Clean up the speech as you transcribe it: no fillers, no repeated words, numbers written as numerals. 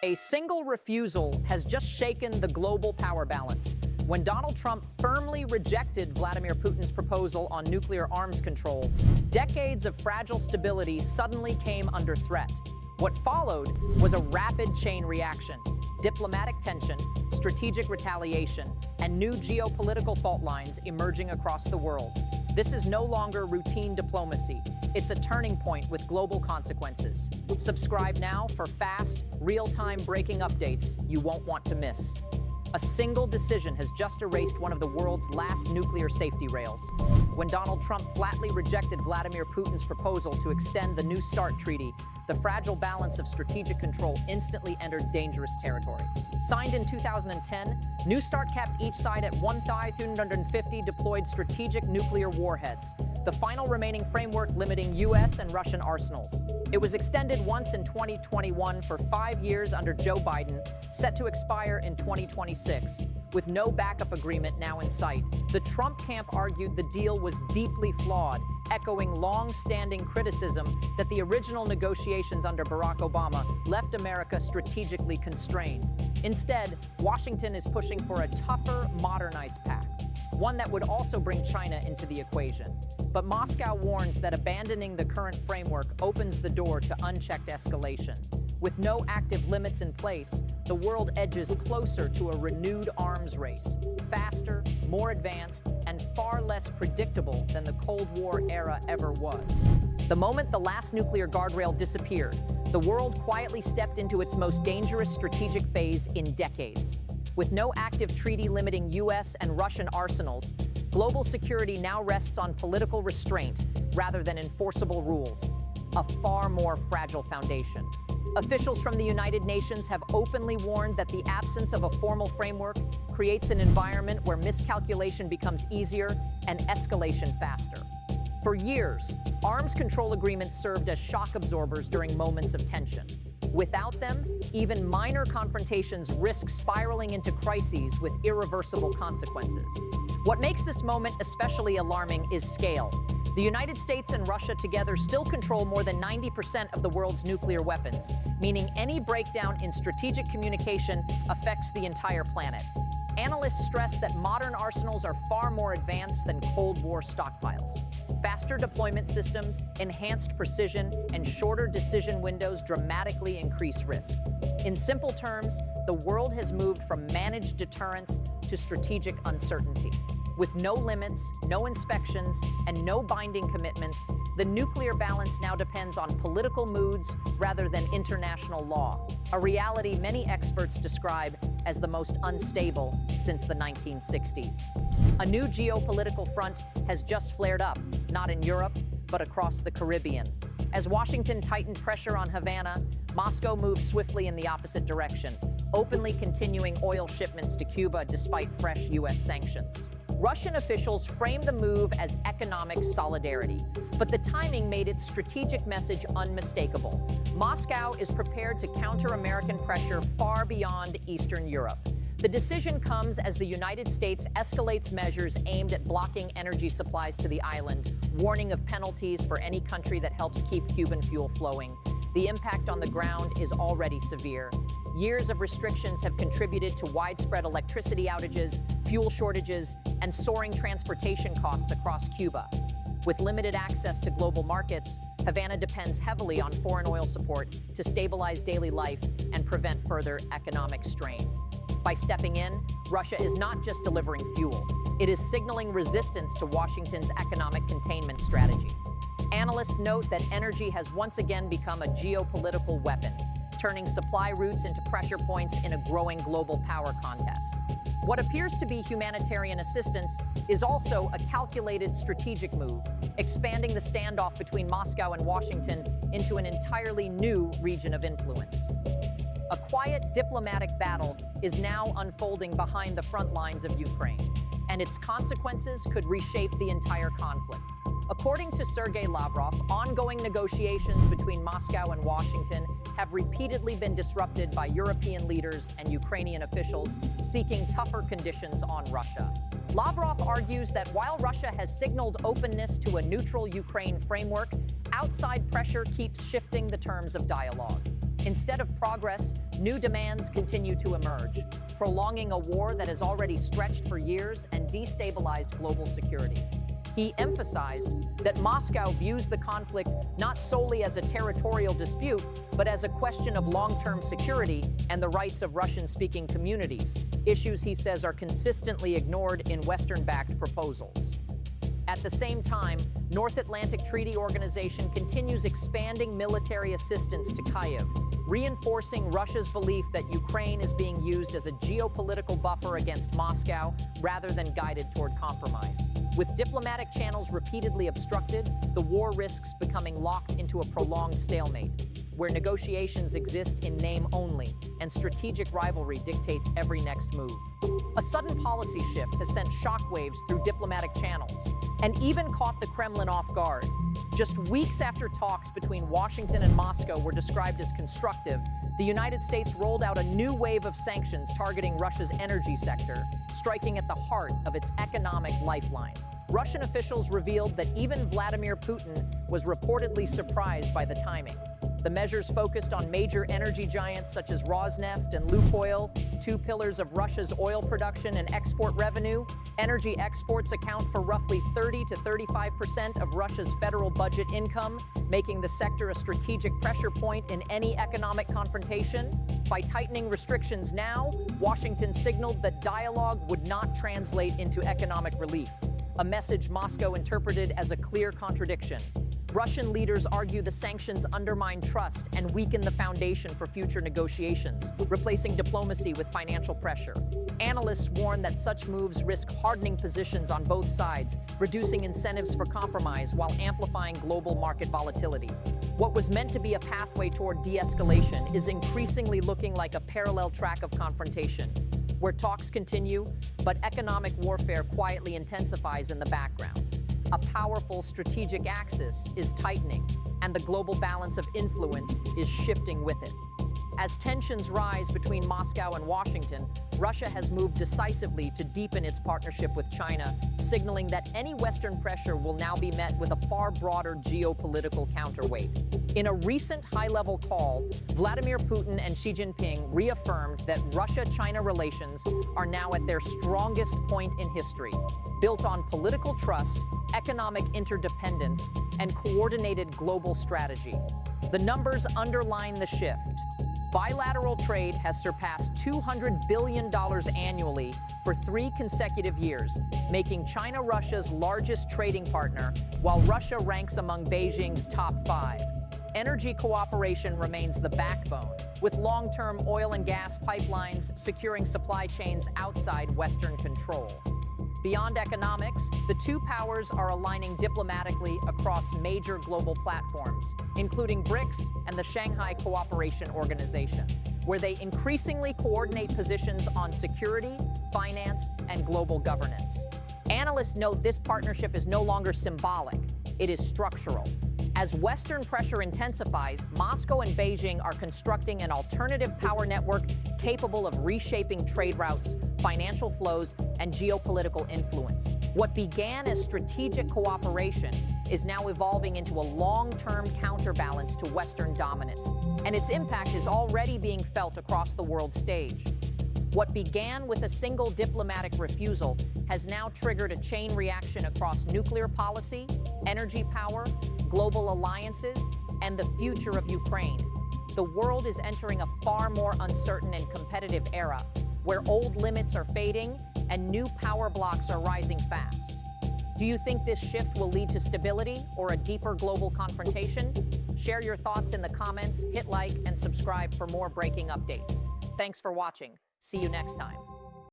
A single refusal has just shaken the global power balance. When Donald Trump firmly rejected Vladimir Putin's proposal on nuclear arms control, decades of fragile stability suddenly came under threat. What followed was a rapid chain reaction: diplomatic tension, strategic retaliation, and new geopolitical fault lines emerging across the world. This is no longer routine diplomacy. It's a turning point with global consequences. Subscribe now for fast, real-time breaking updates you won't want to miss. A single decision has just erased one of the world's last nuclear safety rails. When Donald Trump flatly rejected Vladimir Putin's proposal to extend the New START treaty, the fragile balance of strategic control instantly entered dangerous territory. Signed in 2010, New START capped each side at 1,350 deployed strategic nuclear warheads, the final remaining framework limiting U.S. and Russian arsenals. It was extended once in 2021 for 5 years under Joe Biden, set to expire in 2026. With no backup agreement now in sight, the Trump camp argued the deal was deeply flawed, echoing long-standing criticism that the original negotiations under Barack Obama left America strategically constrained. Instead, Washington is pushing for a tougher, modernized pact, one that would also bring China into the equation. But Moscow warns that abandoning the current framework opens the door to unchecked escalation. With no active limits in place, the world edges closer to a renewed arms race, faster, more advanced, and far less predictable than the Cold War era ever was. The moment the last nuclear guardrail disappeared, the world quietly stepped into its most dangerous strategic phase in decades. With no active treaty limiting U.S. and Russian arsenals, global security now rests on political restraint rather than enforceable rules, a far more fragile foundation. Officials from the United Nations have openly warned that the absence of a formal framework creates an environment where miscalculation becomes easier and escalation faster. For years, arms control agreements served as shock absorbers during moments of tension. Without them, even minor confrontations risk spiraling into crises with irreversible consequences. What makes this moment especially alarming is scale. The United States and Russia together still control more than 90% of the world's nuclear weapons, meaning any breakdown in strategic communication affects the entire planet. Analysts stress that modern arsenals are far more advanced than Cold War stockpiles. Faster deployment systems, enhanced precision, and shorter decision windows dramatically increase risk. In simple terms, the world has moved from managed deterrence to strategic uncertainty. With no limits, no inspections, and no binding commitments, the nuclear balance now depends on political moods rather than international law, a reality many experts describe as the most unstable since the 1960s. A new geopolitical front has just flared up, not in Europe, but across the Caribbean. As Washington tightened pressure on Havana, Moscow moved swiftly in the opposite direction, openly continuing oil shipments to Cuba despite fresh U.S. sanctions. Russian officials framed the move as economic solidarity, but the timing made its strategic message unmistakable. Moscow is prepared to counter American pressure far beyond Eastern Europe. The decision comes as the United States escalates measures aimed at blocking energy supplies to the island, warning of penalties for any country that helps keep Cuban fuel flowing. The impact on the ground is already severe. Years of restrictions have contributed to widespread electricity outages, fuel shortages, and soaring transportation costs across Cuba. With limited access to global markets, Havana depends heavily on foreign oil support to stabilize daily life and prevent further economic strain. By stepping in, Russia is not just delivering fuel, it is signaling resistance to Washington's economic containment strategy. Analysts note that energy has once again become a geopolitical weapon, turning supply routes into pressure points in a growing global power contest. What appears to be humanitarian assistance is also a calculated strategic move, expanding the standoff between Moscow and Washington into an entirely new region of influence. A quiet diplomatic battle is now unfolding behind the front lines of Ukraine, and its consequences could reshape the entire conflict. According to Sergei Lavrov, ongoing negotiations between Moscow and Washington have repeatedly been disrupted by European leaders and Ukrainian officials seeking tougher conditions on Russia. Lavrov argues that while Russia has signaled openness to a neutral Ukraine framework, outside pressure keeps shifting the terms of dialogue. Instead of progress, new demands continue to emerge, prolonging a war that has already stretched for years and destabilized global security. He emphasized that Moscow views the conflict not solely as a territorial dispute, but as a question of long-term security and the rights of Russian-speaking communities, issues he says are consistently ignored in Western-backed proposals. At the same time, North Atlantic Treaty Organization continues expanding military assistance to Kyiv, reinforcing Russia's belief that Ukraine is being used as a geopolitical buffer against Moscow rather than guided toward compromise. With diplomatic channels repeatedly obstructed, the war risks becoming locked into a prolonged stalemate, where negotiations exist in name only and strategic rivalry dictates every next move. A sudden policy shift has sent shockwaves through diplomatic channels and even caught the Kremlin off guard. Just weeks after talks between Washington and Moscow were described as constructive, the United States rolled out a new wave of sanctions targeting Russia's energy sector, striking at the heart of its economic lifeline. Russian officials revealed that even Vladimir Putin was reportedly surprised by the timing. The measures focused on major energy giants such as Rosneft and Lukoil, two pillars of Russia's oil production and export revenue. Energy exports account for roughly 30 to 35% of Russia's federal budget income, making the sector a strategic pressure point in any economic confrontation. By tightening restrictions now, Washington signaled that dialogue would not translate into economic relief, a message Moscow interpreted as a clear contradiction. Russian leaders argue the sanctions undermine trust and weaken the foundation for future negotiations, replacing diplomacy with financial pressure. Analysts warn that such moves risk hardening positions on both sides, reducing incentives for compromise while amplifying global market volatility. What was meant to be a pathway toward de-escalation is increasingly looking like a parallel track of confrontation, where talks continue, but economic warfare quietly intensifies in the background. A powerful strategic axis is tightening, and the global balance of influence is shifting with it. As tensions rise between Moscow and Washington, Russia has moved decisively to deepen its partnership with China, signaling that any Western pressure will now be met with a far broader geopolitical counterweight. In a recent high-level call, Vladimir Putin and Xi Jinping reaffirmed that Russia-China relations are now at their strongest point in history, built on political trust, economic interdependence, and coordinated global strategy. The numbers underline the shift. Bilateral trade has surpassed $200 billion annually for 3 consecutive years, making China Russia's largest trading partner, while Russia ranks among Beijing's top 5. Energy cooperation remains the backbone, with long-term oil and gas pipelines securing supply chains outside Western control. Beyond economics, the two powers are aligning diplomatically across major global platforms, including BRICS and the Shanghai Cooperation Organization, where they increasingly coordinate positions on security, finance, and global governance. Analysts note this partnership is no longer symbolic, it is structural. As Western pressure intensifies, Moscow and Beijing are constructing an alternative power network capable of reshaping trade routes, financial flows, and geopolitical influence. What began as strategic cooperation is now evolving into a long-term counterbalance to Western dominance, and its impact is already being felt across the world stage. What began with a single diplomatic refusal has now triggered a chain reaction across nuclear policy, energy power, global alliances, and the future of Ukraine. The world is entering a far more uncertain and competitive era, where old limits are fading and new power blocks are rising fast. Do you think this shift will lead to stability or a deeper global confrontation? Share your thoughts in the comments, hit like, and subscribe for more breaking updates. Thanks for watching. See you next time.